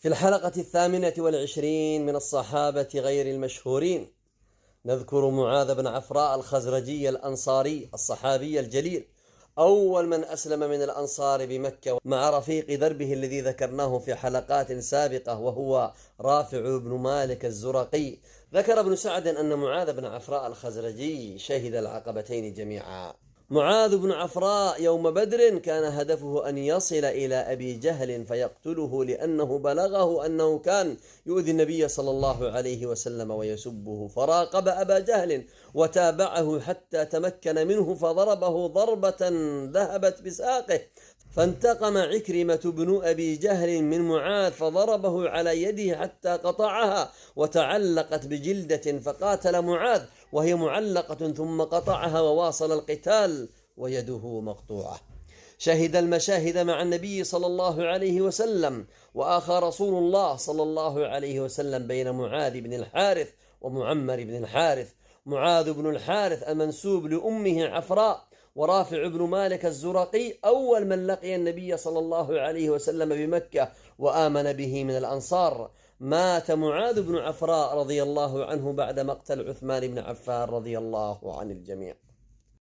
في الحلقة 28 من الصحابة غير المشهورين نذكر معاذ بن عفراء الخزرجي الأنصاري الصحابي الجليل، أول من أسلم من الأنصار بمكة مع رفيق دربه الذي ذكرناه في حلقات سابقة، وهو رافع بن مالك الزرقي. ذكر ابن سعد أن معاذ بن عفراء الخزرجي شهد العقبتين جميعا. معاذ بن عفراء يوم بدر كان هدفه أن يصل إلى أبي جهل فيقتله، لأنه بلغه أنه كان يؤذي النبي صلى الله عليه وسلم ويسبه، فراقب أبا جهل وتابعه حتى تمكن منه فضربه ضربة ذهبت بساقه، فانتقم عكرمة بن أبي جهل من معاذ فضربه على يده حتى قطعها وتعلقت بجلدة، فقاتل معاذ وهي معلقة ثم قطعها وواصل القتال ويده مقطوعة. شهد المشاهد مع النبي صلى الله عليه وسلم، وآخى رسول الله صلى الله عليه وسلم بين معاذ بن الحارث ومعمر بن الحارث. معاذ بن الحارث المنسوب لأمه عفراء، ورافع بن مالك الزرقي أول من لقي النبي صلى الله عليه وسلم بمكة وآمن به من الأنصار. مات معاذ بن عفراء رضي الله عنه بعد مقتل عثمان بن عفان رضي الله عن الجميع.